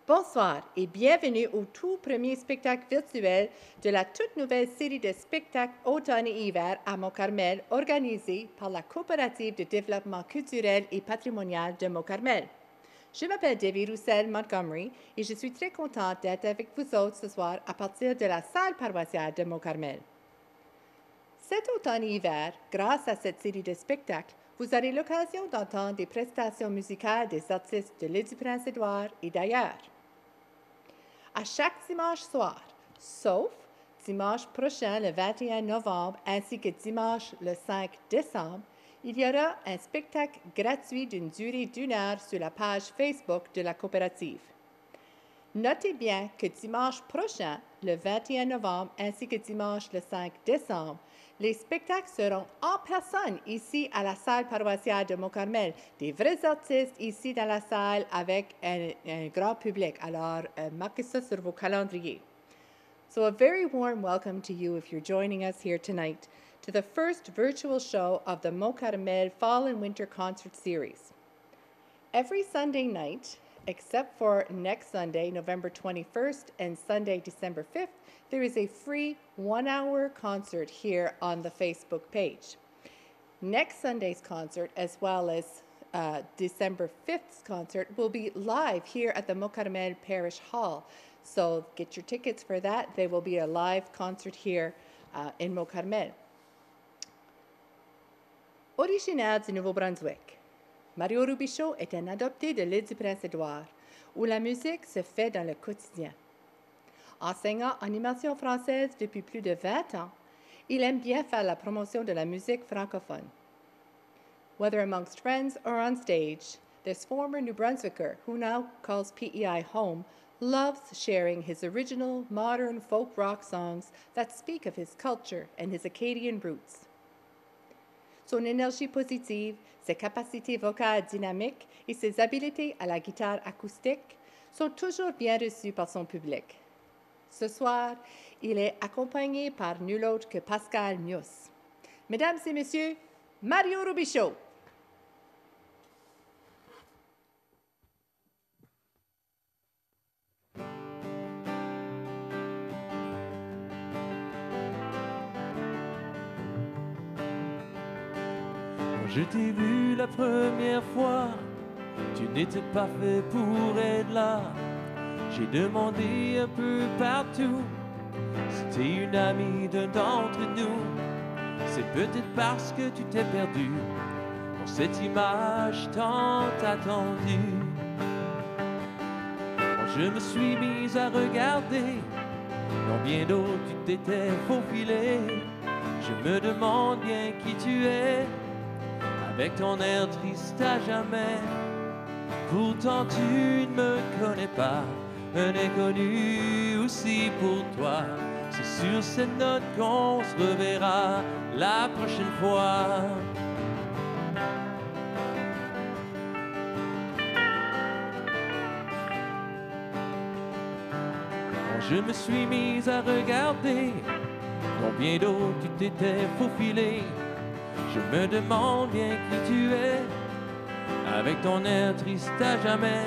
Bonsoir et bienvenue au tout premier spectacle virtuel de la toute nouvelle série de spectacles automne et hiver à Mont-Carmel organisée par la Coopérative de développement culturel et patrimonial de Mont-Carmel. Je m'appelle Debbie Roussel-Montgomery et je suis très contente d'être avec vous autres ce soir à partir de la salle paroissiale de Mont-Carmel. Cet automne et hiver, grâce à cette série de spectacles, vous aurez l'occasion d'entendre des prestations musicales des artistes de l'île du Prince-Édouard et d'ailleurs. À chaque dimanche soir, sauf dimanche prochain, le 21 novembre, ainsi que dimanche, le 5 décembre, il y aura un spectacle gratuit d'une durée d'1 heure sur la page Facebook de la coopérative. Notez bien que dimanche prochain, le 21 novembre, ainsi que dimanche, le 5 décembre, les spectacles seront en personne ici à la salle paroissiale de Mont-Carmel. Des vrais artistes ici dans la salle avec un grand public. Alors, marquez ça sur vos calendriers. So a very warm welcome to you if you're joining us here tonight to the first virtual show of the Mont-Carmel Fall and Winter Concert Series. Every Sunday night, except for next Sunday, November 21st, and Sunday, December 5th, there is a free 1-hour concert here on the Facebook page. Next Sunday's concert, as well as December 5th's concert, will be live here at the Mont-Carmel Parish Hall. So get your tickets for that. There will be a live concert here in Mont-Carmel. Originaire du Nouveau-Brunswick, Mario Robichaud est un adopté de l'île du Prince-Édouard, où la musique se fait dans le quotidien. Enseignant animation française depuis plus de 20 ans, il aime bien faire la promotion de la musique francophone. Whether amongst friends or on stage, this former New Brunswicker, who now calls PEI home, loves sharing his original, modern folk rock songs that speak of his culture and his Acadian roots. Son énergie positive, ses capacités vocales dynamiques et ses habiletés à la guitare acoustique sont toujours bien reçues par son public. Ce soir, il est accompagné par nul autre que Pascal Mius. Mesdames et messieurs, Mario Robichaud. Je t'ai vu la première fois, tu n'étais pas fait pour être là. J'ai demandé un peu partout, c'était une amie d'un d'entre nous. C'est peut-être parce que tu t'es perdu dans cette image tant attendue. Quand je me suis mise à regarder, dans bien d'autres tu t'étais faufilé. Je me demande bien qui tu es, avec ton air triste à jamais. Pourtant tu ne me connais pas, un inconnu aussi pour toi. C'est sur cette note qu'on se reverra la prochaine fois. Quand je me suis mise à regarder, combien d'autres tu t'étais faufilé. Je me demande bien qui tu es, avec ton air triste à jamais.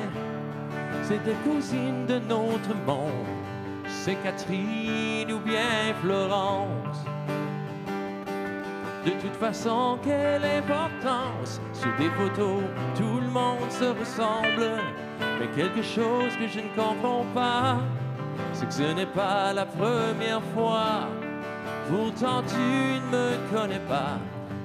C'est des cousines de notre monde, c'est Catherine ou bien Florence. De toute façon, quelle importance, sur des photos, tout le monde se ressemble. Mais quelque chose que je ne comprends pas, c'est que ce n'est pas la première fois. Pourtant tu ne me connais pas,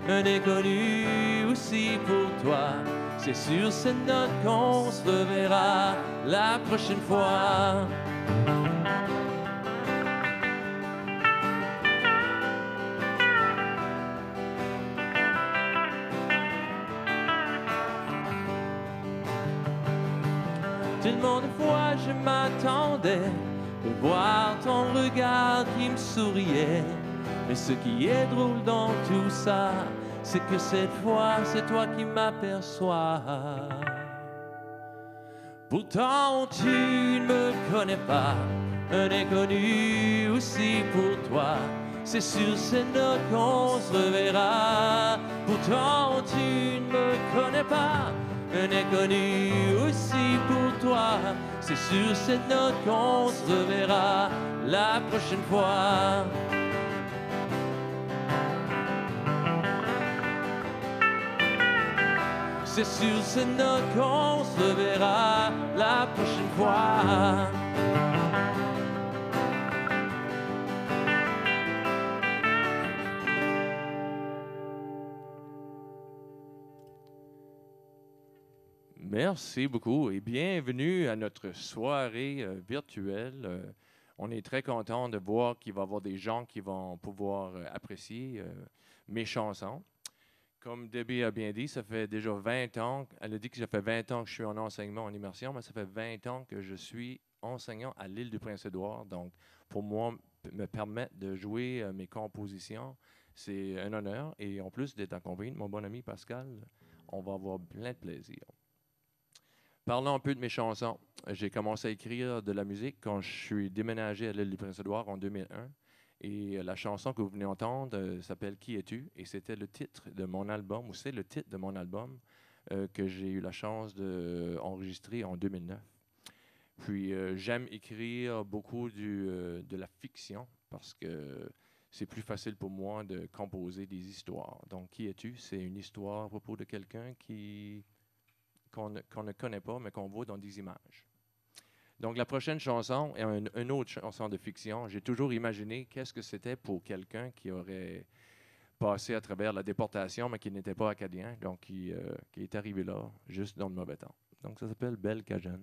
un inconnu aussi pour toi. C'est sur cette note qu'on se reverra la prochaine fois. Tellement de fois je m'attendais de voir ton regard qui me souriait. Mais ce qui est drôle dans tout ça, c'est que cette fois, c'est toi qui m'aperçois. Pourtant, tu ne me connais pas, un inconnu aussi pour toi. C'est sur ces notes qu'on se reverra. Pourtant, tu ne me connais pas, un inconnu aussi pour toi. C'est sur cette note qu'on se reverra la prochaine fois. C'est sur cette note qu'on se reverra la prochaine fois. Merci beaucoup et bienvenue à notre soirée virtuelle. On est très content de voir qu'il va y avoir des gens qui vont pouvoir apprécier mes chansons. Comme Debbie a bien dit, ça fait déjà 20 ans, elle a dit que ça fait 20 ans que je suis en enseignement, en immersion, mais ça fait 20 ans que je suis enseignant à l'île du Prince-Édouard. Donc, pour moi, me permettre de jouer mes compositions, c'est un honneur. Et en plus d'être accompagné de mon bon ami Pascal, on va avoir plein de plaisir. Parlons un peu de mes chansons. J'ai commencé à écrire de la musique quand je suis déménagé à l'île du Prince-Édouard en 2001. Et la chanson que vous venez d'entendre s'appelle « Qui es-tu » et c'était le titre de mon album, ou c'est le titre de mon album que j'ai eu la chance d'enregistrer en 2009. Puis j'aime écrire beaucoup de la fiction parce que c'est plus facile pour moi de composer des histoires. Donc « Qui es-tu » c'est une histoire à propos de quelqu'un qu'on ne connaît pas, mais qu'on voit dans des images. Donc, la prochaine chanson est une autre chanson de fiction. J'ai toujours imaginé qu'est-ce que c'était pour quelqu'un qui aurait passé à travers la déportation, mais qui n'était pas acadien, donc qui est arrivé là, juste dans le mauvais temps. Donc, ça s'appelle « Belle Cajun ».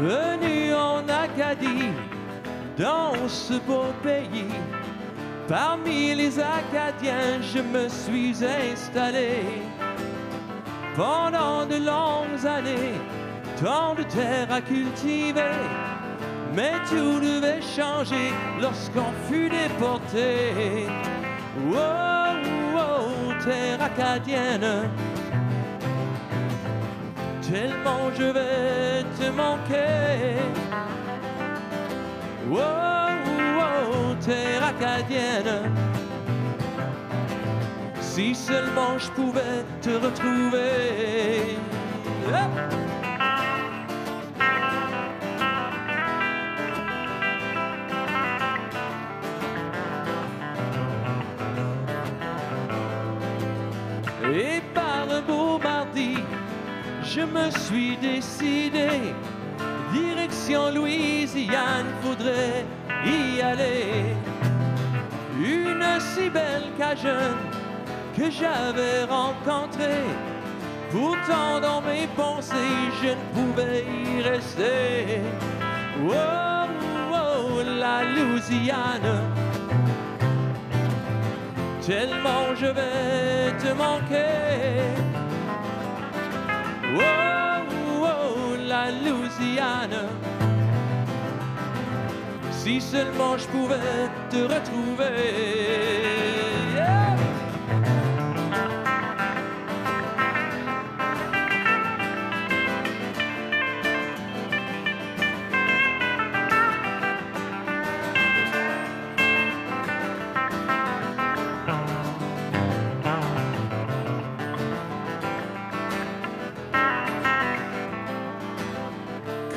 Venu en Acadie, dans ce beau pays, parmi les Acadiens, je me suis installé. Pendant de longues années, tant de terres à cultiver, mais tout devait changer lorsqu'on fut déporté. Oh, oh, terre acadienne, tellement je vais te manquer. Oh, oh, terre acadienne, si seulement je pouvais te retrouver. Hop! Et par un beau mardi, je me suis décidé, direction Louisiane, faudrait y aller. Une si belle Cajun que j'avais rencontrée, pourtant dans mes pensées je ne pouvais y rester. Oh, oh, la Louisiane, tellement je vais te manquer. Oh, oh, la Louisiane, si seulement je pouvais te retrouver. Yeah!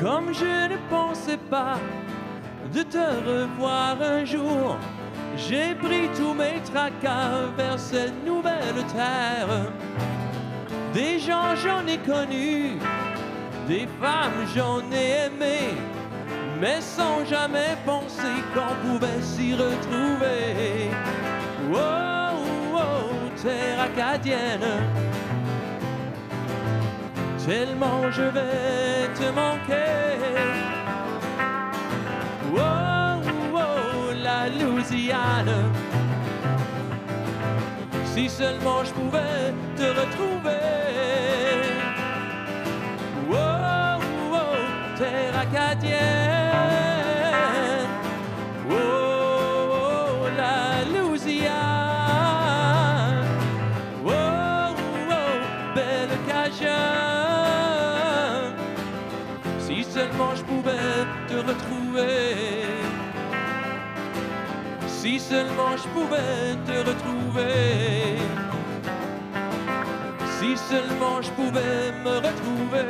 Comme je ne pensais pas de te revoir un jour, j'ai pris tous mes tracas vers cette nouvelle terre. Des gens j'en ai connus, des femmes j'en ai aimé, mais sans jamais penser qu'on pouvait s'y retrouver. Oh, oh, terre acadienne, tellement je vais te manquer. Oh, oh, la Louisiane, si seulement je pouvais te retrouver. Oh, oh, terre acadienne, oh, oh, retrouver. Si seulement je pouvais te retrouver. Si seulement je pouvais me retrouver.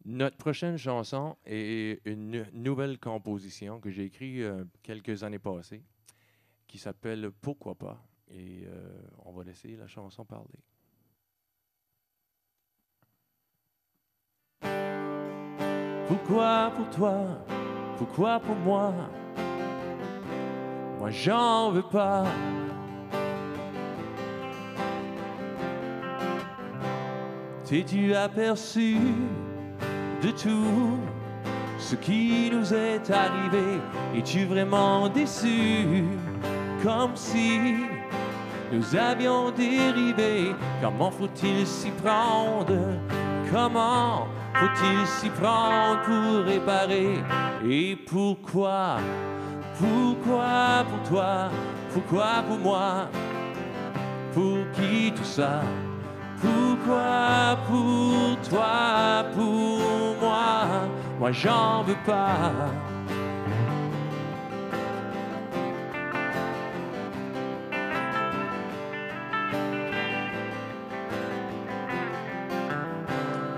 Notre prochaine chanson est une nouvelle composition que j'ai écrite quelques années passées, qui s'appelle « Pourquoi pas ». Et on va laisser la chanson parler. Pourquoi pour toi? Pourquoi pour moi? Moi j'en veux pas. T'es-tu aperçu de tout ce qui nous est arrivé? Es-tu vraiment déçu? Comme si nous avions dérivé. Comment faut-il s'y prendre? Comment faut-il s'y prendre pour réparer? Et pourquoi? Pourquoi pour toi? Pourquoi pour moi? Pour qui tout ça? Pourquoi pour toi, pour moi? Moi j'en veux pas.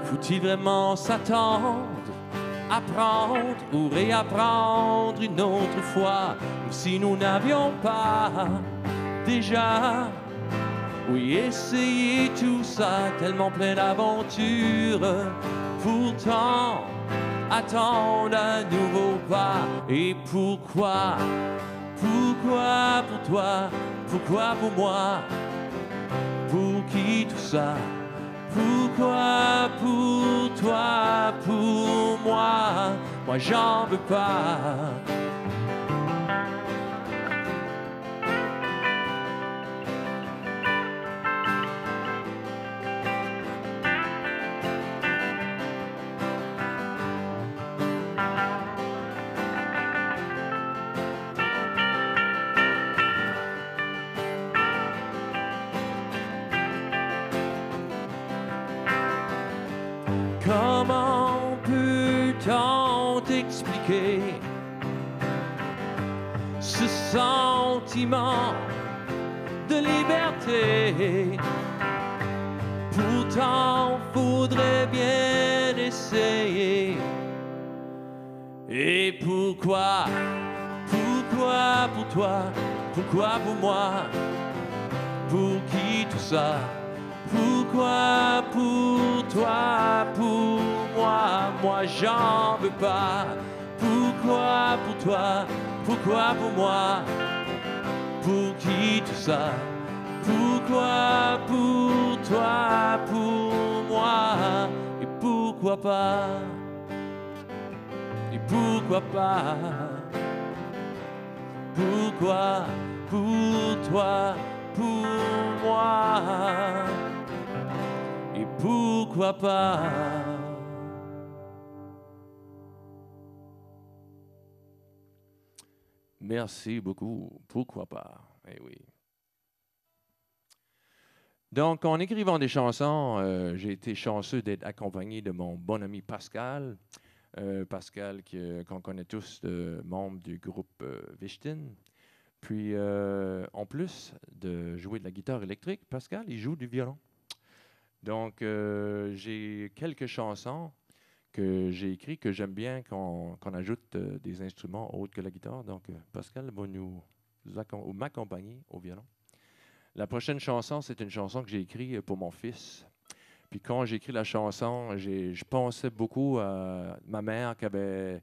Faut-il vraiment s'attendre, apprendre ou réapprendre une autre fois, comme si nous n'avions pas déjà, oui, essayer tout ça, tellement plein d'aventures, pourtant attendre un nouveau pas. Et pourquoi? Pourquoi pour toi? Pourquoi pour moi? Pour qui tout ça? Pourquoi pour toi, pour moi? Moi j'en veux pas. Comment peut-on t'expliquer ce sentiment de liberté? Pourtant, faudrait bien essayer. Et pourquoi? Pourquoi pour toi? Pourquoi pour moi? Pour qui tout ça? Pourquoi pour toi, pour moi? Moi j'en veux pas. Pourquoi pour toi? Pourquoi pour moi? Pour qui tout ça? Pourquoi pour toi, pour moi? Et pourquoi pas? Et pourquoi pas? Pourquoi pour toi, pour moi? Et pourquoi pas? Merci beaucoup. Pourquoi pas? Eh oui. Donc, en écrivant des chansons, j'ai été chanceux d'être accompagné de mon bon ami Pascal. Pascal, qu'on connaît tous, membre du groupe Vichtin. Puis, en plus de jouer de la guitare électrique, Pascal, il joue du violon. Donc, j'ai quelques chansons que j'ai écrites que j'aime bien qu'on ajoute des instruments autres que la guitare. Donc, Pascal va m'accompagner au violon. La prochaine chanson, c'est une chanson que j'ai écrite pour mon fils. Puis quand j'ai écrit la chanson, je pensais beaucoup à ma mère qui avait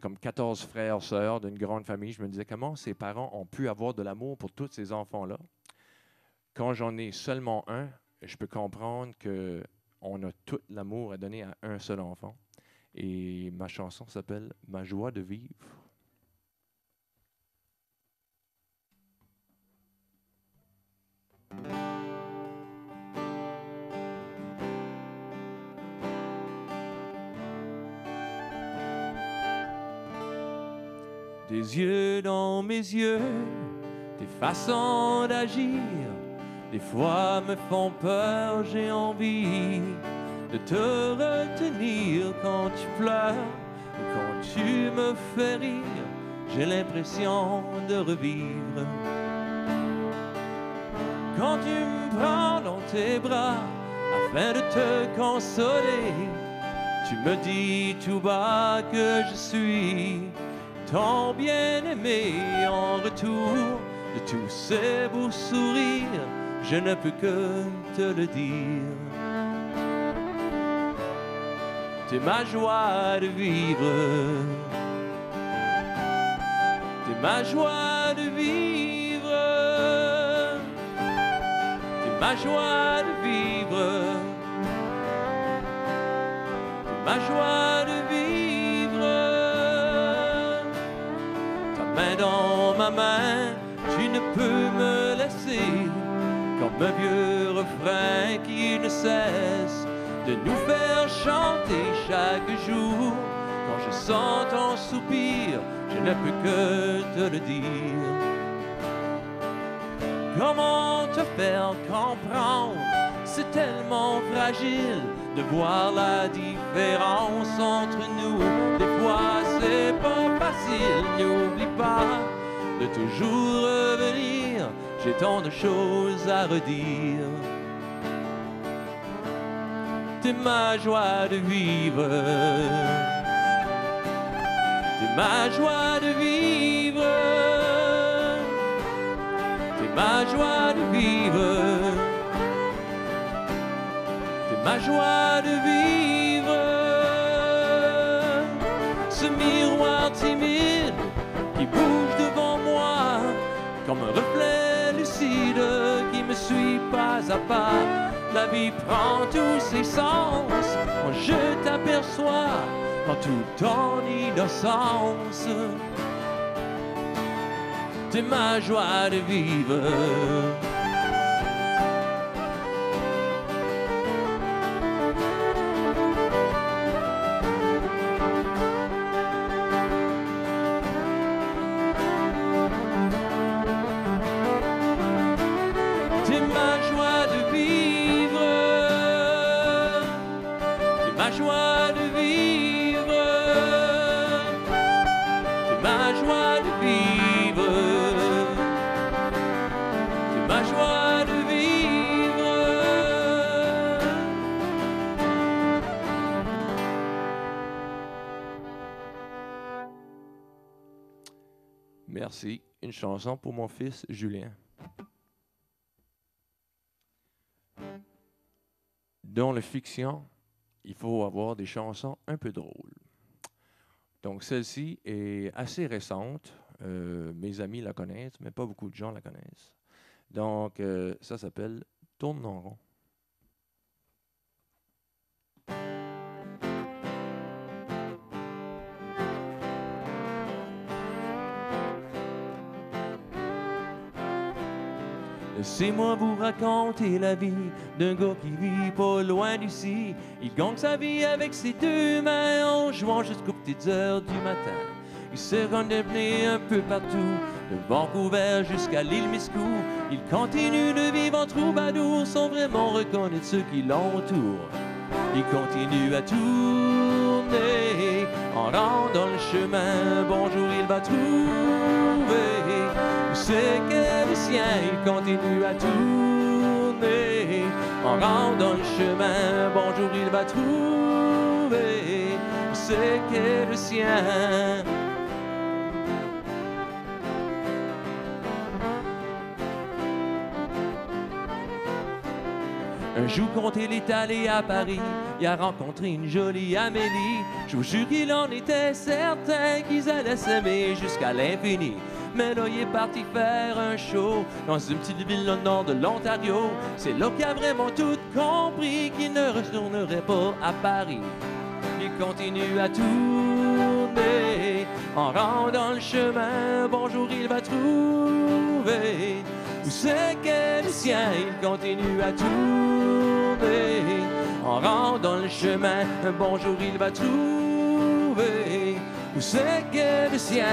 comme 14 frères, sœurs d'une grande famille. Je me disais comment ses parents ont pu avoir de l'amour pour tous ces enfants-là. Quand j'en ai seulement un, je peux comprendre qu'on a tout l'amour à donner à un seul enfant. Et ma chanson s'appelle « Ma joie de vivre ». tes yeux dans mes yeux, tes façons d'agir, des fois me font peur, j'ai envie de te retenir quand tu pleures, quand tu me fais rire, j'ai l'impression de revivre. Quand tu me prends dans tes bras afin de te consoler, tu me dis tout bas que je suis ton bien-aimé. En retour de tous ces beaux sourires, je ne peux que te le dire. T'es ma joie de vivre, t'es ma joie de vivre, t'es ma joie de vivre, t'es ma joie de vivre. Ta main dans ma main, tu ne peux me laisser, comme un vieux refrain qui ne cesse de nous faire chanter chaque jour. Quand je sens ton soupir, je ne peux que te le dire. Comment te faire comprendre? C'est tellement fragile de voir la différence entre nous. Des fois c'est pas facile, n'oublie pas de toujours revenir, j'ai tant de choses à redire. T'es ma joie de vivre, t'es ma joie de vivre, t'es ma joie de vivre, t'es ma joie de vivre. Ce miroir timide qui bouge devant moi, comme un reflet lucide qui me suit pas à pas. La vie prend tous ses sens quand je t'aperçois dans toute ton innocence. T'es ma joie de vivre. T'es ma joie de vivre, t'es ma joie de vivre, t'es ma joie de vivre, t'es ma joie de vivre. Merci. Une chanson pour mon fils Julien. Dans la fiction, il faut avoir des chansons un peu drôles. Donc, celle-ci est assez récente. Mes amis la connaissent, mais pas beaucoup de gens la connaissent. Donc, ça s'appelle « Tourne en rond ». Laissez-moi vous raconter la vie d'un gars qui vit pas loin d'ici. Il gagne sa vie avec ses deux mains en jouant jusqu'aux petites heures du matin. Il se renommé un peu partout, de Vancouver jusqu'à l'île Miscou. Il continue de vivre en troubadour sans vraiment reconnaître ceux qui l'entourent. Il continue à tourner en rendant le chemin. Bonjour, il va trouver où c'est que le sien. Il continue à tourner en rendant le chemin. Bonjour, il va trouver où c'est que le sien. Un jour quand il est allé à Paris, il a rencontré une jolie Amélie. Je vous jure qu'il en était certain qu'ils allaient s'aimer jusqu'à l'infini. Mais là, il est parti faire un show dans une petite ville au nord de l'Ontario. C'est là qu'il a vraiment tout compris qu'il ne retournerait pas à Paris. Il continue à tourner en rendant le chemin. Bonjour, il va trouver où c'est que le sien. Il continue à tourner en rendant le chemin. Bonjour, il va trouver où c'est que que le sien.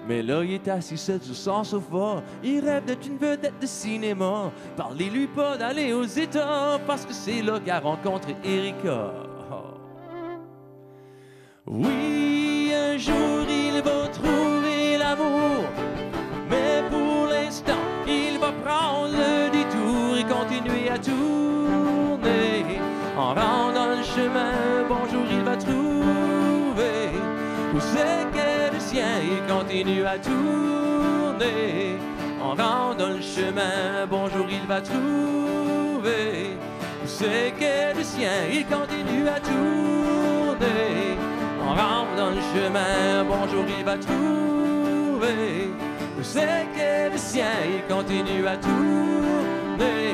Mais là, il est assis seul sur son sofa. Il rêve d'être une vedette de cinéma. Parlez-lui pas d'aller aux États, parce que c'est là qu'il a rencontré Erika. Oh. Oui, un jour, il va trouver l'amour. Mais pour l'instant, il va prendre le détour et continuer à tourner. En rendant le chemin, bonjour, il va trouver où c'est qu'est le sien. Il continue à tourner. En rendant le chemin, bonjour, il va trouver où c'est qu'est le sien. Il continue à tourner. En rendant le chemin, bonjour, il va trouver où c'est qu'est le sien. Il continue à tourner.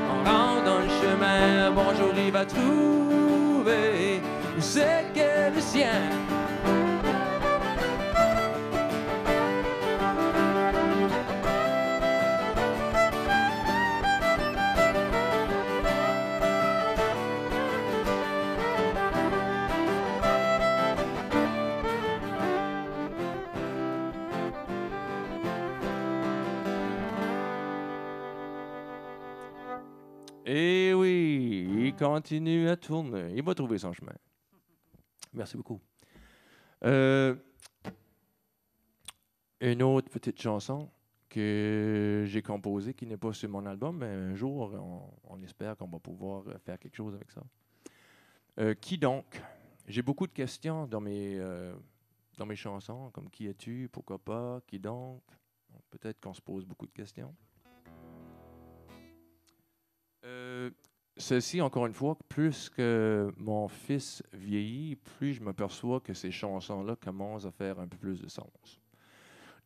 En rendant le chemin, bonjour, il va trouver où c'est qu'est le sien. Et oui, il continue à tourner. Il va trouver son chemin. Merci beaucoup. Une autre petite chanson que j'ai composée, qui n'est pas sur mon album, mais un jour, on espère qu'on va pouvoir faire quelque chose avec ça. Qui donc? J'ai beaucoup de questions dans mes chansons, comme qui es-tu, pourquoi pas, qui donc? Peut-être qu'on se pose beaucoup de questions. Ceci, encore une fois, plus que mon fils vieillit, plus je m'aperçois que ces chansons-là commencent à faire un peu plus de sens.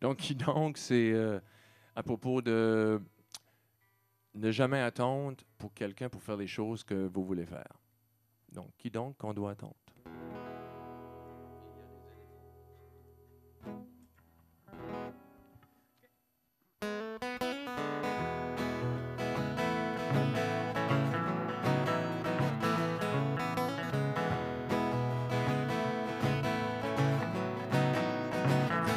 Donc, c'est à propos de ne jamais attendre pour quelqu'un pour faire les choses que vous voulez faire. Donc, qui donc qu'on doit attendre?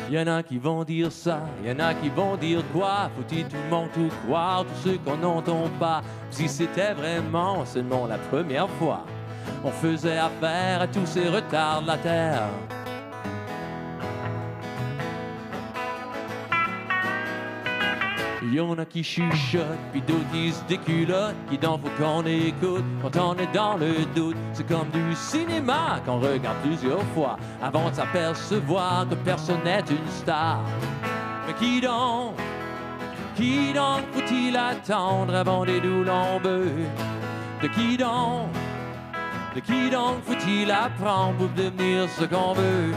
Il y en a qui vont dire ça, il y en a qui vont dire quoi. Faut-il tout le monde tout croire, tous ceux qu'on n'entend pas? Si c'était vraiment seulement la première fois, on faisait affaire à tous ces retards de la terre. Il y en a qui chuchotent, puis d'autres qui se déculottent, qui donc faut qu'on écoute quand on est dans le doute. C'est comme du cinéma qu'on regarde plusieurs fois avant de s'apercevoir que personne n'est une star. Mais qui donc faut-il attendre avant des doux lambeux? De qui donc faut-il apprendre pour devenir ce qu'on veut?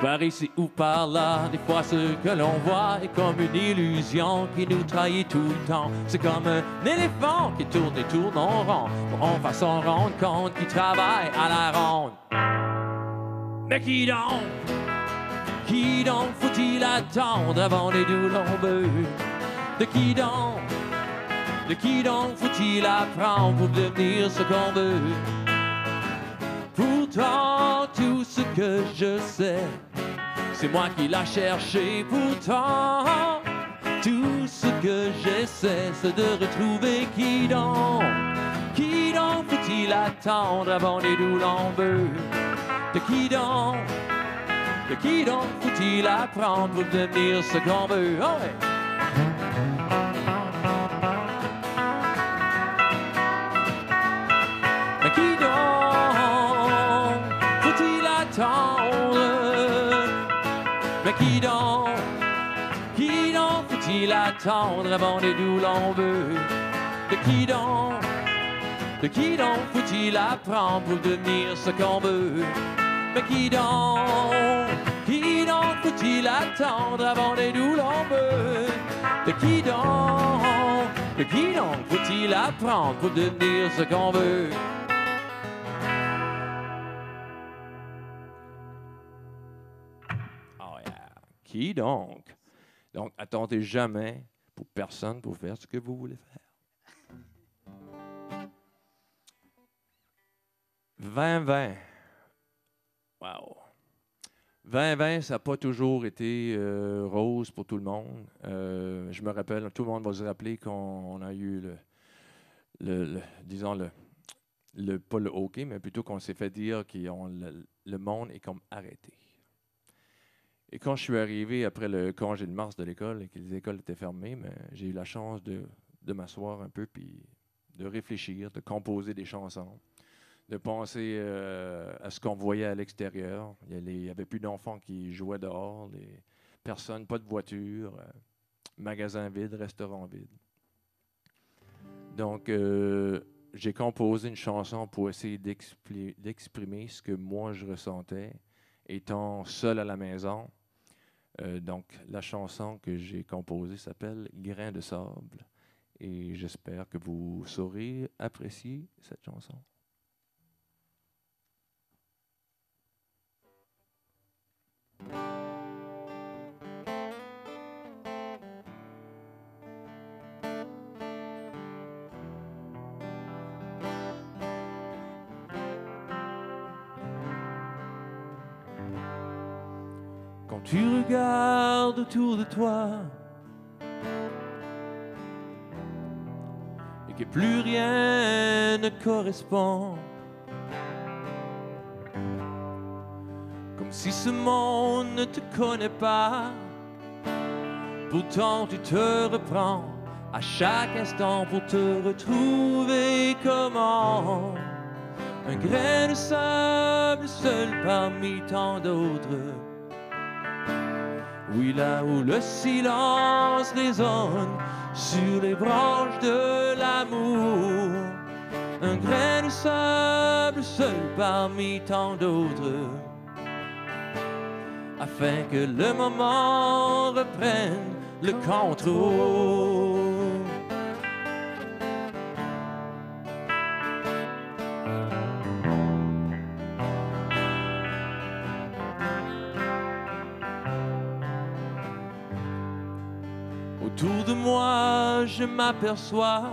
Par ici ou par là, des fois ce que l'on voit est comme une illusion qui nous trahit tout le temps. C'est comme un éléphant qui tourne et tourne en rond pour en faire s'en rendre compte qu'il travaille à la ronde. Mais qui donc faut-il attendre avant les doux lambeux? De qui donc faut-il apprendre pour devenir ce qu'on veut? Pourtant, tout ce que je sais, c'est moi qui l'a cherché. Pourtant, tout ce que j'essaie, c'est de retrouver qui donc faut-il attendre avant les doux lambeux? De qui donc faut-il apprendre pour devenir ce qu'on veut? Oh ouais. Mais qui donc faut-il attendre? Mais qui donc faut-il attendre avant les doux lambeux? De qui donc De qui donc faut-il apprendre pour devenir ce qu'on veut? Mais qui donc faut-il attendre avant d'être où l'on veut? De qui donc faut-il apprendre pour devenir ce qu'on veut? Oh yeah. Qui donc? Donc, attendez jamais pour personne pour faire ce que vous voulez faire. 2020. Wow. 2020, ça n'a pas toujours été rose pour tout le monde. Je me rappelle, tout le monde va se rappeler qu'on a eu disons, pas le hockey, mais plutôt qu'on s'est fait dire que le monde est comme arrêté. Et quand je suis arrivé après le congé de mars de l'école et que les écoles étaient fermées, j'ai eu la chance de m'asseoir un peu puis de réfléchir, de composer des chansons, de penser à ce qu'on voyait à l'extérieur. Il n'y avait plus d'enfants qui jouaient dehors, personne, pas de voiture, magasins vides, restaurants vides. Donc, j'ai composé une chanson pour essayer d'exprimer ce que moi je ressentais étant seul à la maison. Donc, la chanson que j'ai composée s'appelle « Grain de sable » et j'espère que vous saurez apprécier cette chanson. Quand tu regardes autour de toi et que plus rien ne correspond, comme si ce monde ne te connaît pas, pourtant tu te reprends à chaque instant pour te retrouver comment un grain de sable seul parmi tant d'autres. Oui, là où le silence résonne sur les branches de l'amour, un grain de sable seul parmi tant d'autres, afin que le moment reprenne le contrôle. Autour de moi, je m'aperçois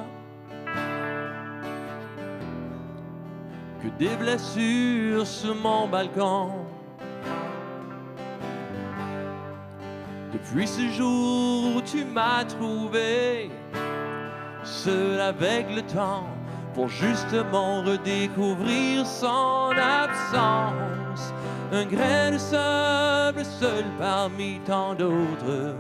que des blessures sur mon balcon. Depuis ce jour où tu m'as trouvé, seul avec le temps, pour justement redécouvrir son absence. Un grain de sable seul parmi tant d'autres.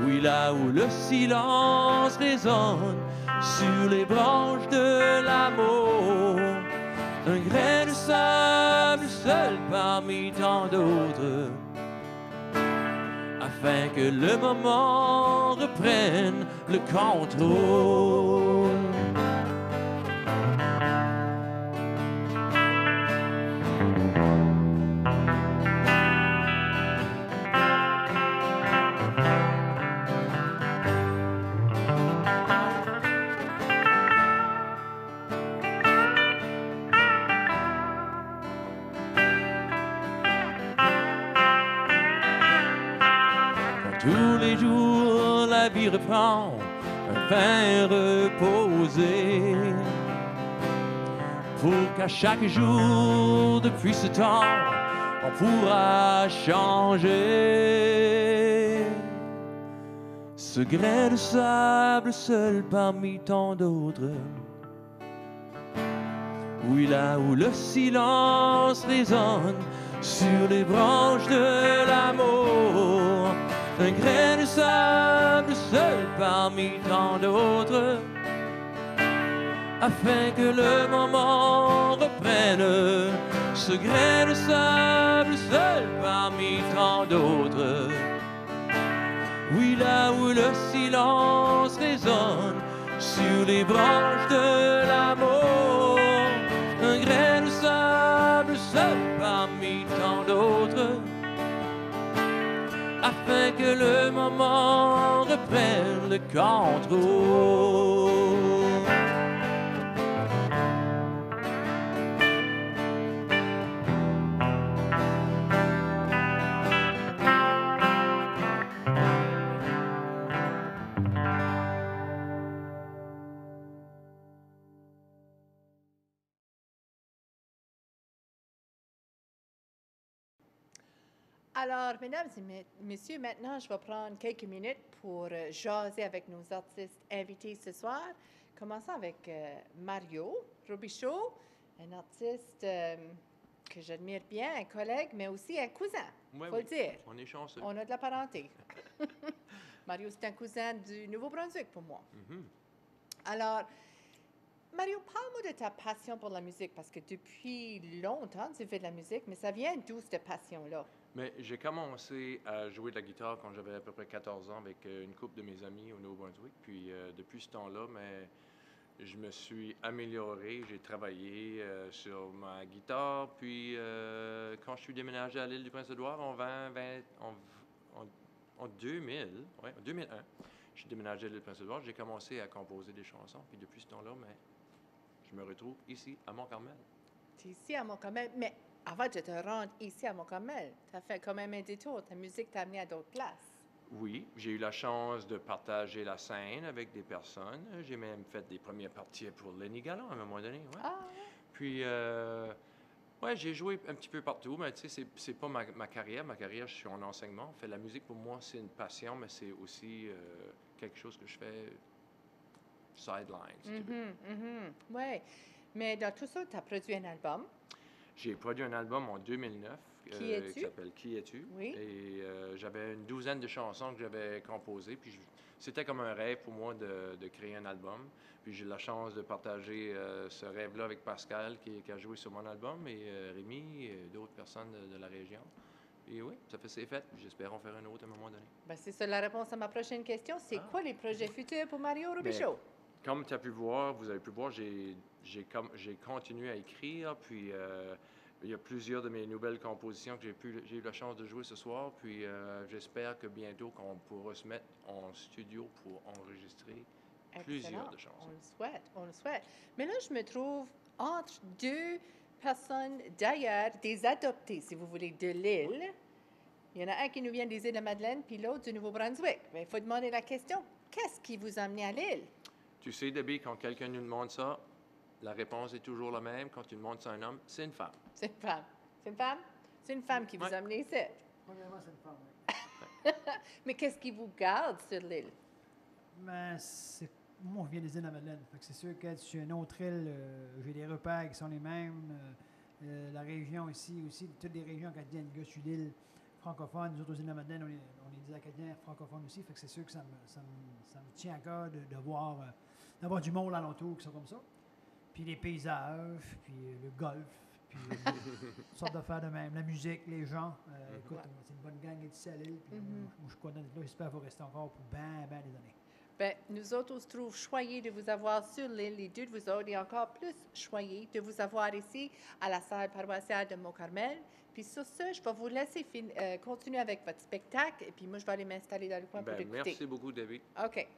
Oui, là où le silence résonne sur les branches de l'amour. Un grain de sable seul parmi tant d'autres, afin que le moment reprenne le contrôle. Tous les jours, la vie reprend un fin reposé, pour qu'à chaque jour, depuis ce temps, on pourra changer. Ce grain de sable seul parmi tant d'autres. Oui, là où le silence résonne sur les branches de l'amour. Un grain de sable seul parmi tant d'autres, afin que le moment reprenne. Ce grain de sable seul parmi tant d'autres. Oui, là où le silence résonne sur les branches de que le moment reprenne le contrôle. Alors, mesdames et messieurs, maintenant, je vais prendre quelques minutes pour jaser avec nos artistes invités ce soir. Commençons avec Mario Robichaud, un artiste que j'admire bien, un collègue, mais aussi un cousin, il faut le dire. On est chanceux. On a de la parenté. Mario, c'est un cousin du Nouveau-Brunswick pour moi. Alors, Mario, parle-moi de ta passion pour la musique, parce que depuis longtemps, tu fais de la musique, mais ça vient d'où cette passion-là? Mais j'ai commencé à jouer de la guitare quand j'avais à peu près 14 ans avec une couple de mes amis au Nouveau-Brunswick. Puis depuis ce temps-là, je me suis amélioré. J'ai travaillé sur ma guitare. Puis quand je suis déménagé à l'île du Prince-Édouard en 2000, en 2001, je suis déménagé à l'île du Prince-Édouard. J'ai commencé à composer des chansons. Puis depuis ce temps-là, je me retrouve ici à Mont-Carmel. Tu es ici à Mont-Carmel, mais avant de te rendre ici à Mont-Carmel, tu as fait quand même un détour. Ta musique t'a amené à d'autres places. Oui, j'ai eu la chance de partager la scène avec des personnes. J'ai même fait des premières parties pour Lenny Galland à un moment donné. Ouais. Ah, ouais. Puis, j'ai joué un petit peu partout, mais tu sais, c'est pas ma carrière. Ma carrière, je suis en enseignement. En fait, la musique, pour moi, c'est une passion, mais c'est aussi quelque chose que je fais sideline, si tu veux. Oui, mais dans tout ça, tu as produit un album. J'ai produit un album en 2009 Qui s'appelle Qui es-tu? Oui. Et j'avais une douzaine de chansons que j'avais composées. Puis c'était comme un rêve pour moi de créer un album. Puis j'ai eu la chance de partager ce rêve-là avec Pascal qui a joué sur mon album et Rémi et d'autres personnes de la région. Et oui, c'est fait. J'espère en faire un autre à un moment donné. Ben, c'est ça la réponse à ma prochaine question. C'est quoi les projets futurs pour Mario Robichaud? Comme tu as pu voir, vous avez pu voir, j'ai continué à écrire, puis il y a plusieurs de mes nouvelles compositions que j'ai eu la chance de jouer ce soir, puis j'espère que bientôt qu'on pourra se mettre en studio pour enregistrer plusieurs de chansons. On le souhaite. Mais là, je me trouve entre deux personnes d'ailleurs, des adoptés, si vous voulez, de l'île. Il y en a un qui nous vient des Îles-de-Madeleine, puis l'autre du Nouveau-Brunswick. Mais il faut demander la question, qu'est-ce qui vous a amené à l'île? Tu sais, Debbie, quand quelqu'un nous demande ça, la réponse est toujours la même. Quand tu demandes ça à un homme, c'est une femme. C'est une femme. C'est une femme? C'est une femme qui vous a amené ici. Premièrement, c'est une femme, oui. Mais qu'est-ce qui vous garde sur l'île? Mais moi, je viens des Îles-de-Madeleine. C'est sûr que sur une autre île, j'ai des repères qui sont les mêmes. La région ici aussi, toutes les régions acadiennes, gars sur l'île francophone, nous autres aux Îles-de-Madeleine, on est des Acadiens francophones aussi. Fait que c'est sûr que ça me tient à cœur d'avoir du monde alentour qui sont comme ça. Puis les paysages, puis le golf, puis toutes sortes d'affaires de même. La musique, les gens. Écoute, c'est une bonne gang ici à l'île. Puis moi, je suis content d'être là. J'espère qu'il va rester encore pour bien des années. Bien, nous autres, on se trouve choyés de vous avoir sur l'île, les deux de vous autres, et encore plus choyés de vous avoir ici à la salle paroissiale de Mont-Carmel. Puis sur ce, je vais vous laisser continuer avec votre spectacle, et puis moi, je vais aller m'installer dans le coin pour écouter. Merci beaucoup, David. OK.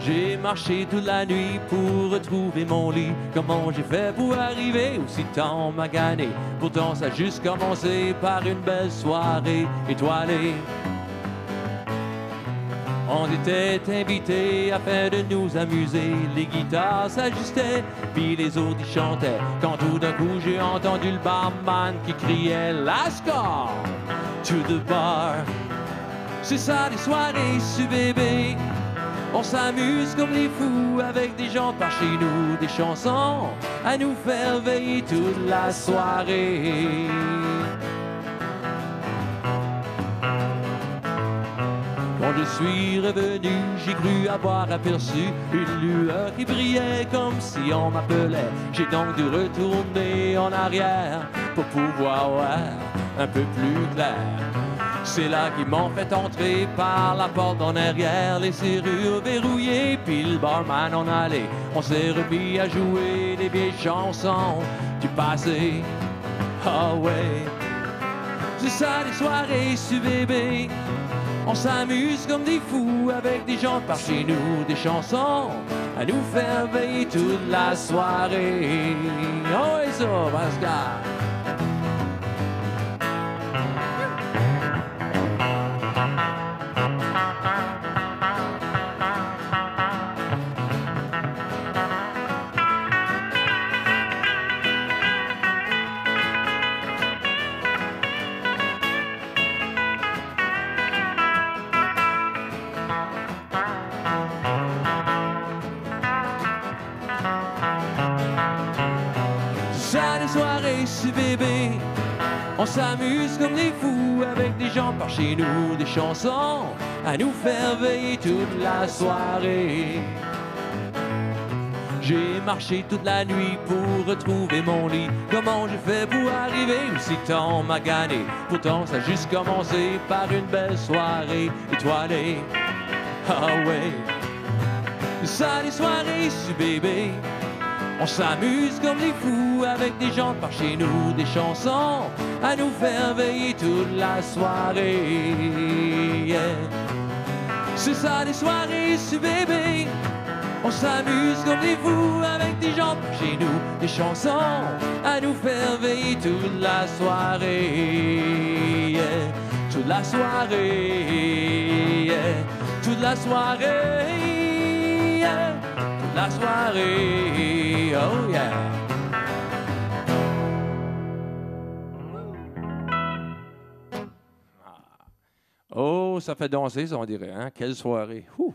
J'ai marché toute la nuit pour retrouver mon lit. Comment j'ai fait pour arriver aussi tant magané? Pourtant ça a juste commencé par une belle soirée étoilée. On était invités afin de nous amuser. Les guitares s'ajustaient, puis les autres y chantaient. Quand tout d'un coup j'ai entendu le barman qui criait "La score to the bar". C'est ça les soirées sur bébé. On s'amuse comme les fous avec des gens par chez nous, des chansons à nous faire veiller toute la soirée. Quand je suis revenu, j'ai cru avoir aperçu une lueur qui brillait comme si on m'appelait. J'ai donc dû retourner en arrière pour pouvoir voir un peu plus clair. C'est là qu'ils m'ont fait entrer par la porte en arrière, les serrures verrouillées, puis le barman en allait. On s'est remis à jouer des vieilles chansons du passé. Ah ouais, c'est ça les soirées sur bébé. On s'amuse comme des fous avec des gens par chez nous, des chansons à nous faire veiller toute la soirée. Oh ouais ça, Pascal. Bébé, on s'amuse comme des fous avec des gens par chez nous, des chansons à nous faire veiller toute la soirée. J'ai marché toute la nuit pour retrouver mon lit. Comment j'ai fait pour arriver aussi tant magané? Pourtant ça a juste commencé par une belle soirée étoilée. Ah ouais, ça les soirées sur bébé. On s'amuse comme des fous avec des gens par chez nous, des chansons à nous faire veiller toute la soirée. Yeah. C'est ça les soirées sur bébé. On s'amuse comme des fous avec des gens par chez nous, des chansons à nous faire veiller toute la soirée. Yeah. Toute la soirée. Yeah. Toute la soirée. Yeah. La soirée, oh yeah. Oh, ça fait danser, ça, on dirait, hein? Quelle soirée. Ouh.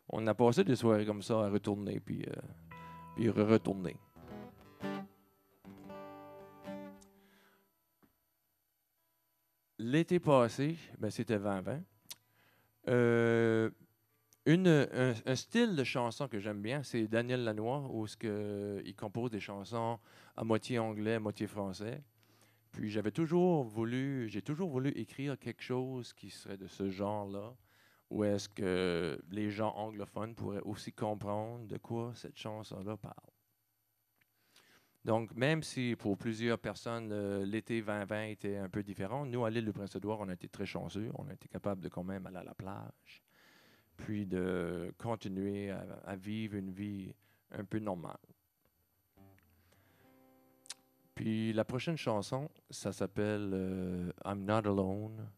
On a passé des soirées comme ça à retourner, puis retourner. L'été passé, ben, c'était 2020. Un style de chanson que j'aime bien, c'est Daniel Lanois, où il compose des chansons à moitié anglais, à moitié français. Puis j'ai toujours voulu écrire quelque chose qui serait de ce genre-là, où est-ce que les gens anglophones pourraient aussi comprendre de quoi cette chanson-là parle. Donc, même si pour plusieurs personnes, l'été 2020 était un peu différent, nous, à l'île du Prince-Édouard, on a été très chanceux. On a été capable de quand même aller à la plage, puis de continuer à vivre une vie un peu normale. Puis la prochaine chanson, ça s'appelle I'm Not Alone,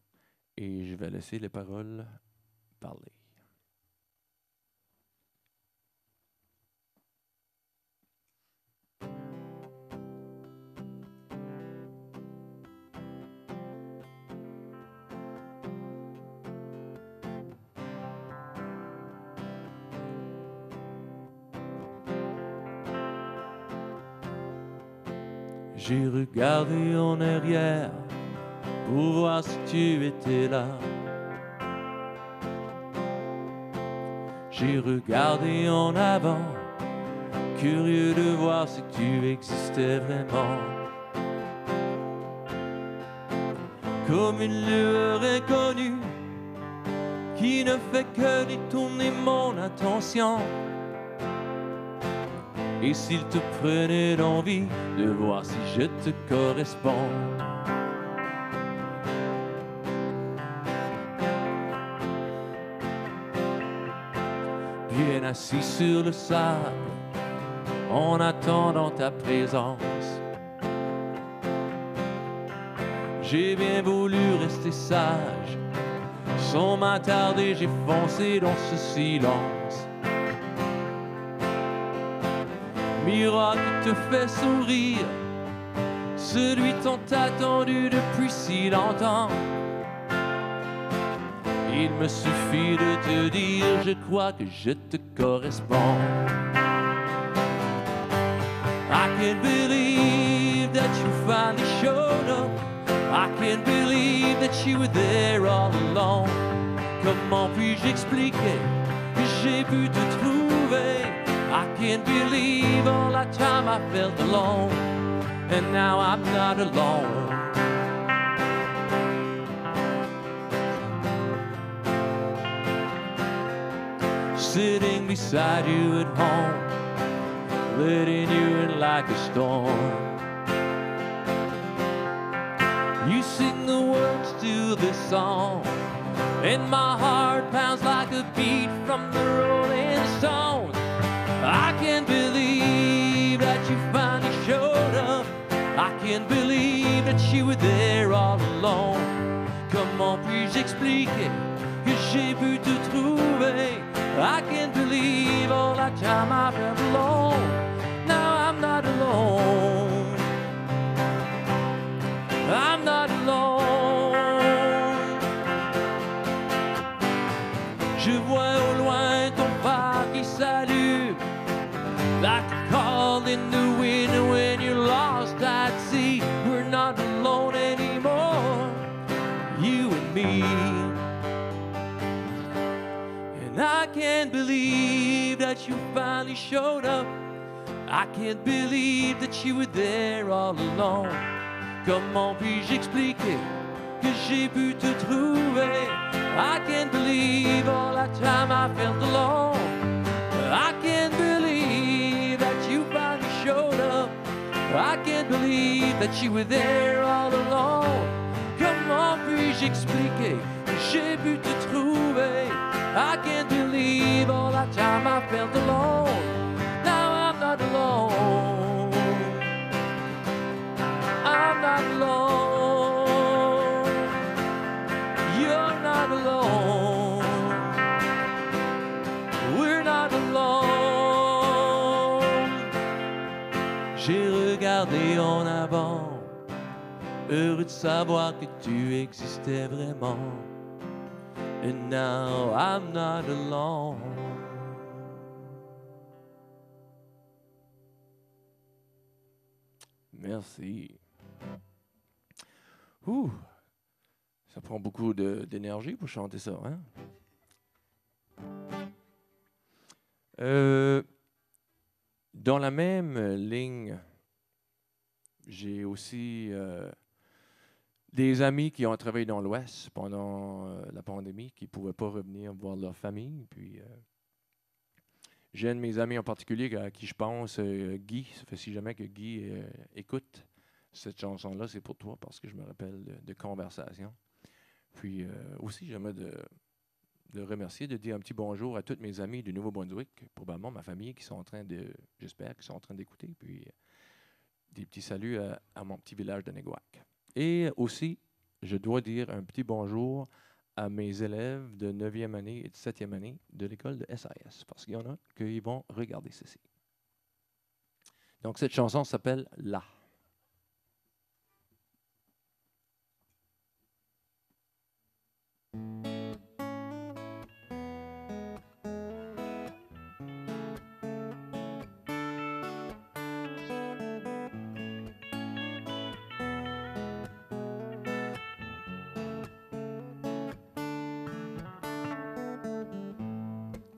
et je vais laisser les paroles parler. J'ai regardé en arrière pour voir si tu étais là. J'ai regardé en avant, curieux de voir si tu existais vraiment. Comme une lueur inconnue qui ne fait que détourner mon attention. Et s'il te prenait l'envie de voir si je te corresponds. Bien assis sur le sable, en attendant ta présence. J'ai bien voulu rester sage, sans m'attarder, j'ai foncé dans ce silence. Miroir qui te fait sourire, celui tant attendu depuis si longtemps. Il me suffit de te dire, je crois que je te corresponds. I can't believe that you finally showed up. I can't believe that you were there all alone. Comment puis-je expliquer que j'ai pu te trouver? I can't believe all that time I felt alone, and now I'm not alone. sitting beside you at home, letting you in like a storm. You sing the words to this song, and my heart pounds like a beat from the Rolling Stones. I can't believe that you finally showed up. I can't believe that you were there all alone. Comment puis-je expliquer que j'ai pu te trouver? I can't believe all that time I felt alone. Now I'm not alone. I'm not alone. Je vois au loin ton phare qui s'allume, like a call in the wind when you're lost at sea. We're not alone anymore, you and me. And I can't believe that you finally showed up. I can't believe that you were there all alone. Comment puis-je expliquer que j'ai pu te trouver? I can't believe all that time I felt alone. I can't believe that you finally showed up. I can't believe that you were there all alone. Comment puis-je expliquer que j'ai pu te trouver? I can't believe all that time I felt alone. Now I'm not alone. I'm not alone. You're not alone. We're not alone. J'ai regardé en avant, heureux de savoir que tu existais vraiment. And now I'm not alone. Merci. Ouh, ça prend beaucoup d'énergie pour chanter ça, hein? Dans la même ligne, j'ai aussi des amis qui ont travaillé dans l'Ouest pendant la pandémie, qui ne pouvaient pas revenir voir leur famille. Puis, j'ai un de mes amis en particulier à qui je pense, Guy. Ça fait si jamais que Guy écoute cette chanson-là, c'est pour toi, parce que je me rappelle de conversations. Puis aussi, j'aimerais de remercier, de dire un petit bonjour à tous mes amis du Nouveau-Brunswick, probablement ma famille, qui sont en train de, j'espère, qui sont en train d'écouter. Puis des petits saluts à mon petit village de Neguac. Et aussi, je dois dire un petit bonjour à mes élèves de 9e année et de 7e année de l'école de SIS, parce qu'il y en a qui vont regarder ceci. Donc, cette chanson s'appelle « Là ».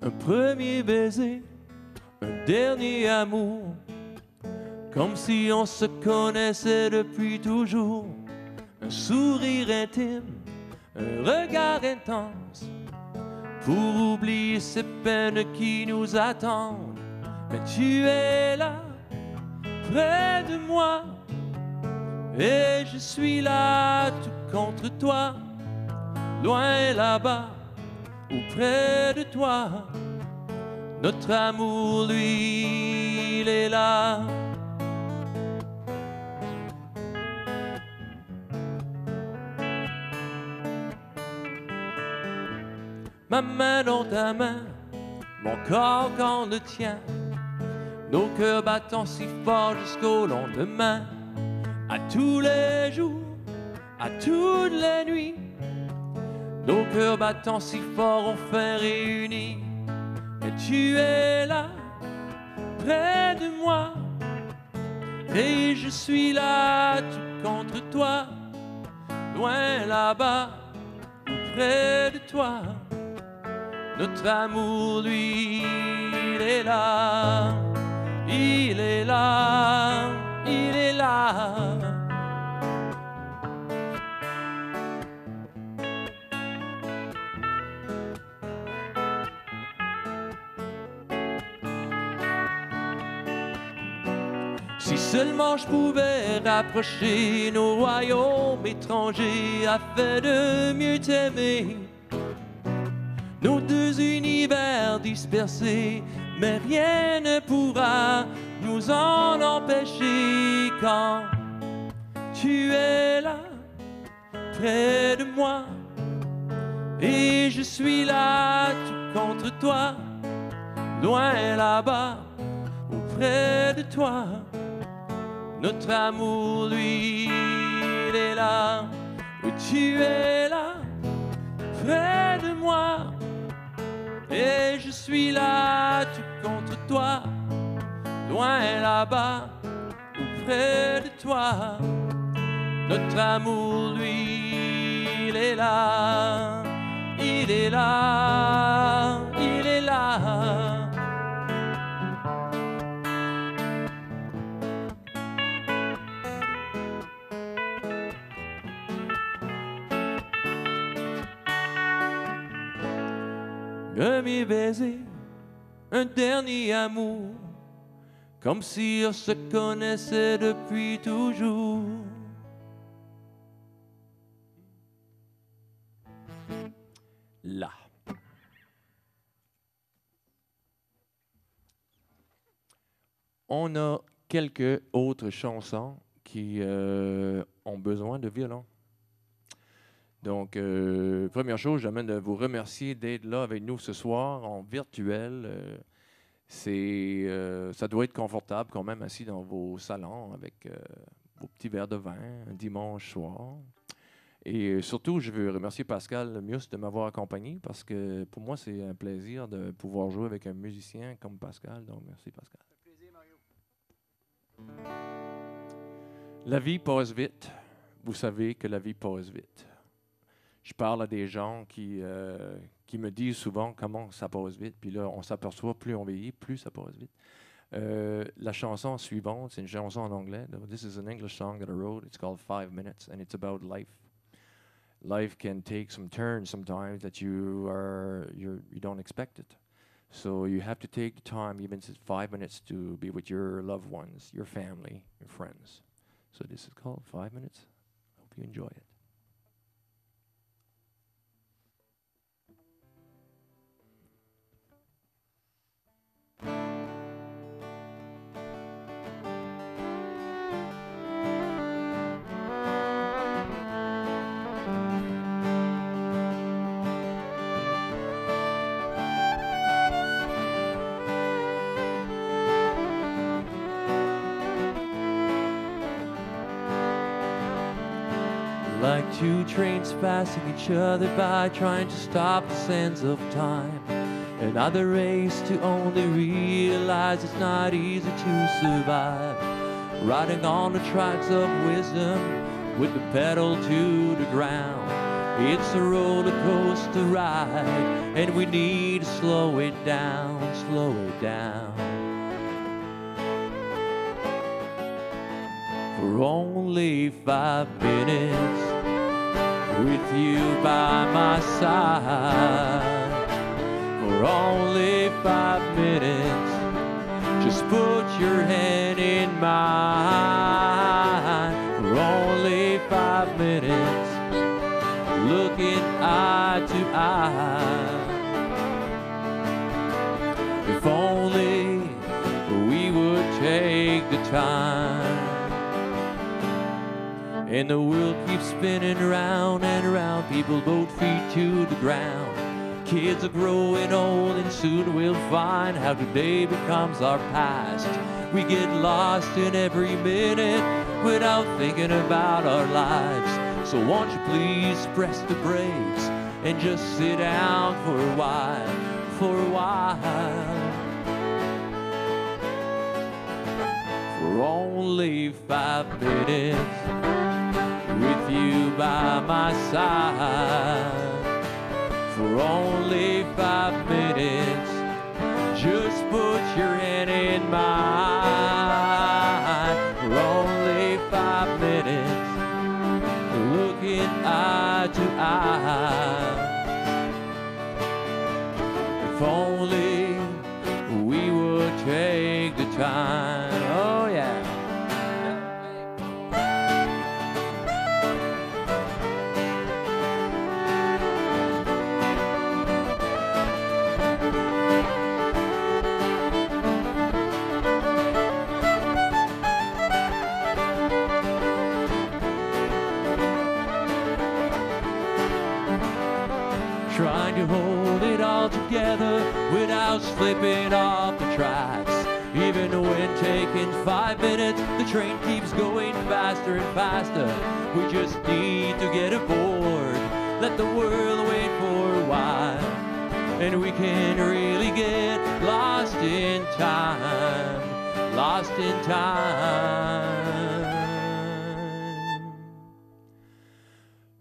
Un premier baiser, un dernier amour, comme si on se connaissait depuis toujours. Un sourire intime, un regard intense, pour oublier ces peines qui nous attendent. Mais tu es là, près de moi, et je suis là tout contre toi, loin là-bas ou près de toi. Notre amour, lui, il est là. Ma main dans ta main, mon corps quand le tien, nos cœurs battant si fort jusqu'au lendemain. À tous les jours, à toutes les nuits, nos cœurs battant si fort, enfin réunis. Et tu es là, près de moi, et je suis là tout contre toi, loin là-bas, ou près de toi. Notre amour, lui, il est là, il est là, il est là. Si seulement je pouvais rapprocher nos royaumes étrangers afin de mieux t'aimer. Nos deux univers dispersés, mais rien ne pourra nous en empêcher quand tu es là, près de moi, et je suis là, tout contre toi, loin là-bas, auprès de toi. Notre amour, lui, il est là, où tu es là, près de moi, et je suis là, tout contre toi, loin là-bas, auprès de toi. Notre amour, lui, il est là, il est là, il est là. Un premier baiser, un dernier amour, comme si on se connaissait depuis toujours. Là. On a quelques autres chansons qui ont besoin de violon. Donc, première chose, j'amène de vous remercier d'être là avec nous ce soir en virtuel. Ça doit être confortable quand même assis dans vos salons avec vos petits verres de vin un dimanche soir. Et surtout, je veux remercier Pascal Mius de m'avoir accompagné parce que pour moi, c'est un plaisir de pouvoir jouer avec un musicien comme Pascal. Donc, merci Pascal. Ça fait plaisir, Mario. La vie passe vite. Vous savez que la vie passe vite. Je parle à des gens qui me disent souvent comment ça passe vite. Puis là, on s'aperçoit, plus on vieillit, plus ça passe vite. La chanson suivante, c'est une chanson en anglais. This is an English song that I wrote. It's called 5 Minutes, and it's about life. Life can take some turns sometimes that you don't expect it. So you have to take the time, even if it's 5 minutes, to be with your loved ones, your family, your friends. So this is called 5 Minutes. Hope you enjoy it. Like two trains passing each other by, trying to stop the sands of time. Another race to only realize it's not easy to survive. Riding on the tracks of wisdom with the pedal to the ground. It's a roller coaster ride, and we need to slow it down, slow it down. For only 5 minutes, with you by my side. For only 5 minutes, just put your hand in mine. For only 5 minutes, looking eye to eye. If only we would take the time. And the world keeps spinning round and around, people both feet to the ground. Kids are growing old and soon we'll find how today becomes our past. We get lost in every minute without thinking about our lives. So won't you please press the brakes and just sit down for a while, for a while. For only 5 minutes, with you by my side. For only 5 minutes, just put your hand in mine. For only 5 minutes, looking eye to eye. If only we would take the time. Oh yeah. to hold it all together without slipping off the tracks. Even when taking 5 minutes, the train keeps going faster and faster. We just need to get aboard, let the world wait for a while, and we can really get lost in time, lost in time.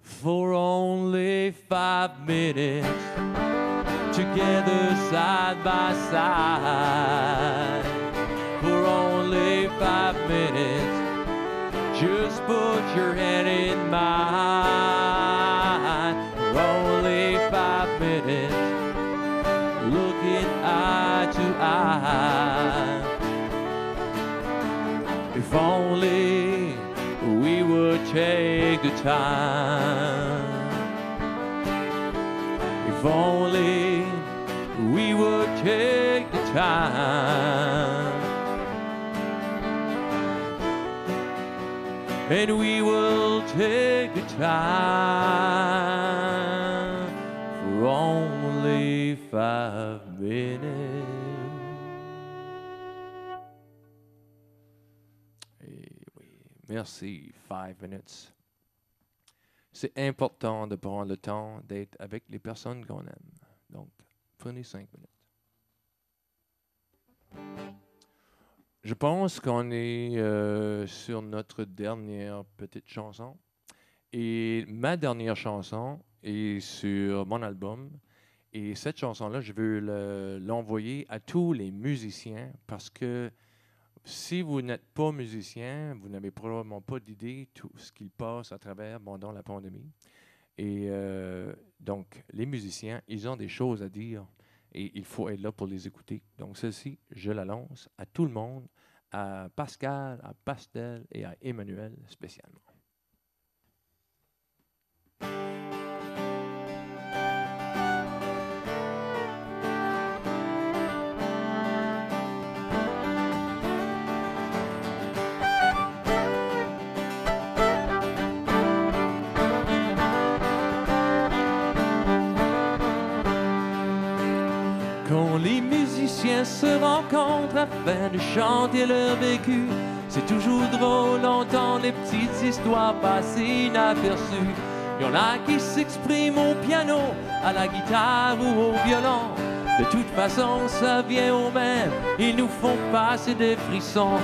For only 5 minutes, together side by side. For only 5 minutes, just put your hand in mine. For only 5 minutes, looking eye to eye. If only we would take the time. If only we would take the time. And we will take the time for only 5 minutes. Et oui, merci, 5 minutes. C'est important de prendre le temps d'être avec les personnes qu'on aime. Donc, prenez 5 minutes. Je pense qu'on est sur notre dernière petite chanson. Et ma dernière chanson est sur mon album. Et cette chanson-là, je veux l'envoyer à tous les musiciens parce que si vous n'êtes pas musicien, vous n'avez probablement pas d'idée de tout ce qui passe à travers pendant la pandémie. Et donc, les musiciens, ils ont des choses à dire et il faut être là pour les écouter. Donc, celle-ci, je la lance à tout le monde, à Pascal, à Pastel et à Emmanuel spécialement. Quand les musiciens se rencontrent afin de chanter leur vécu, c'est toujours drôle d'entendre les petites histoires passer inaperçues. Il y en a qui s'expriment au piano, à la guitare ou au violon. De toute façon, ça vient au même, ils nous font passer des frissons.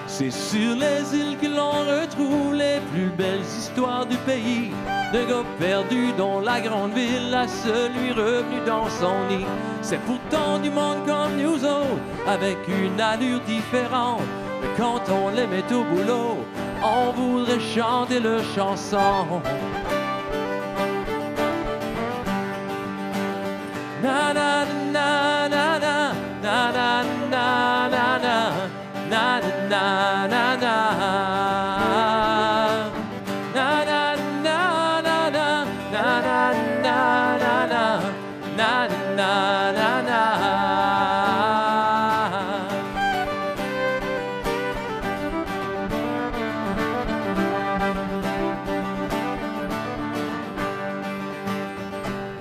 C'est sur les îles que l'on retrouve les plus belles histoires du pays. De gars perdus dans la grande ville à celui revenu dans son nid. C'est pourtant du monde comme nous autres, avec une allure différente. Mais quand on les met au boulot, on voudrait chanter leur chanson. Na na na na na na na na na na. Na na na na na na na na na na na na na na na.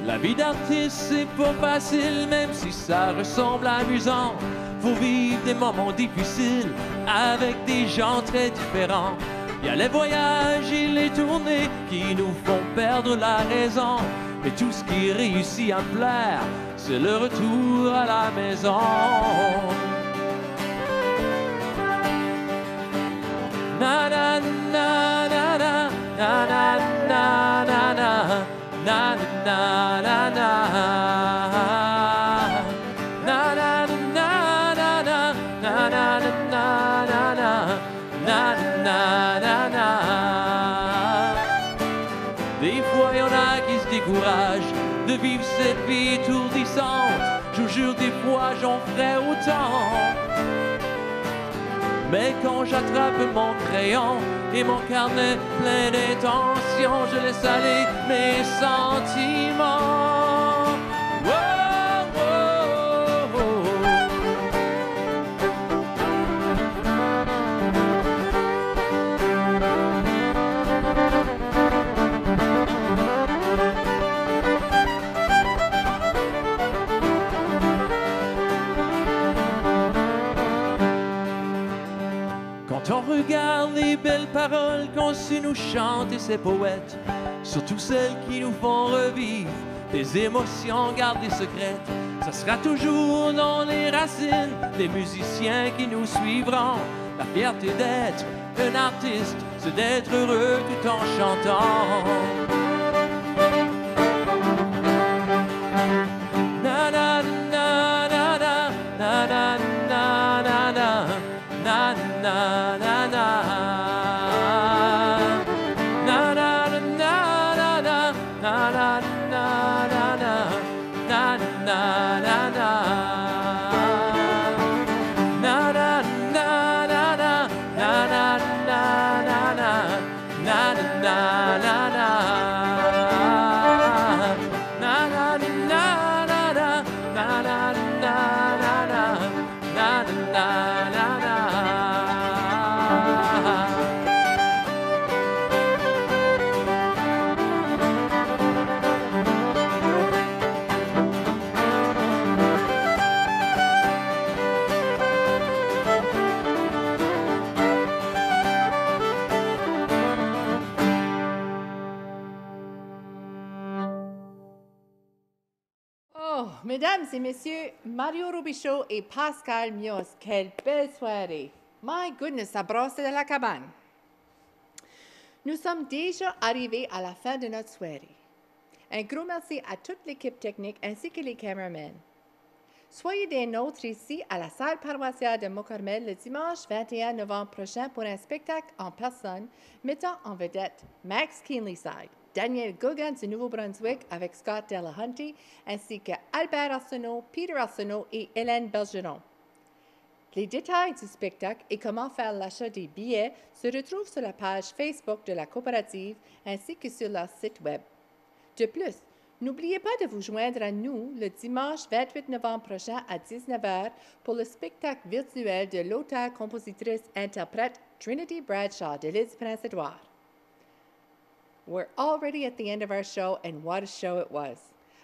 La vie d'artiste c'est pas facile, même si ça ressemble amusant. Faut vivre des moments difficiles avec des gens très différents. Il y a les voyages et les tournées qui nous font perdre la raison. Mais tout ce qui réussit à plaire, c'est le retour à la maison. Na na na na na na na na na na na na na na. Des fois, y en a qui se découragent de vivre cette vie étourdissante. Je vous jure, des fois, j'en ferais autant. Mais quand j'attrape mon crayon et mon carnet plein d'intentions, je laisse aller mes sentiments. regarde les belles paroles qu'ont su nous chanter ces poètes, surtout celles qui nous font revivre des émotions gardées secrètes. Ça sera toujours dans les racines des musiciens qui nous suivront. La fierté d'être un artiste, c'est d'être heureux tout en chantant. Na na na na na na na na na na na na na na. Mesdames et messieurs, Mario Robichaud et Pascal Mios, quelle belle soirée! My goodness, ça brossait de la cabane. Nous sommes déjà arrivés à la fin de notre soirée. Un gros merci à toute l'équipe technique ainsi que les caméramans. Soyez des nôtres ici à la salle paroissiale de Mont-Carmel le dimanche 21 novembre prochain pour un spectacle en personne mettant en vedette Max Keenlyside, Daniel Gauguin du Nouveau-Brunswick avec Scott Delahunty, ainsi que Albert Arsenault, Peter Arsenault et Hélène Bergeron. Les détails du spectacle et comment faire l'achat des billets se retrouvent sur la page Facebook de la coopérative ainsi que sur leur site web. De plus, n'oubliez pas de vous joindre à nous le dimanche 28 novembre prochain à 19h pour le spectacle virtuel de l'auteure-compositrice-interprète Trinity Bradshaw de l'île du Prince-Édouard. We're already at the end of our show, and what a show it was.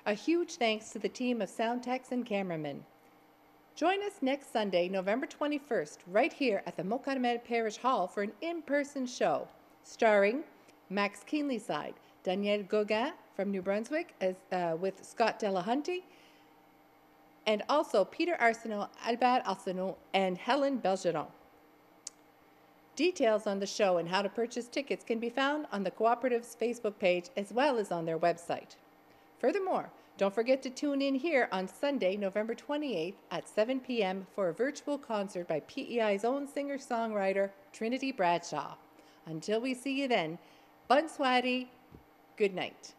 A huge thanks to the team of sound techs and cameramen. Join us next Sunday, November 21st, right here at the Mont-Carmel Parish Hall for an in-person show, starring Max Keenlyside, Daniel Gauguin from New Brunswick with Scott Delahunty, and also Peter Arsenault, Albert Arsenault, and Helen Bergeron. Details on the show and how to purchase tickets can be found on the Cooperative's Facebook page as well as on their website. Furthermore, don't forget to tune in here on Sunday, November 28th at 7 p.m. for a virtual concert by PEI's own singer-songwriter, Trinity Bradshaw. Until we see you then, bonne soirée, good night.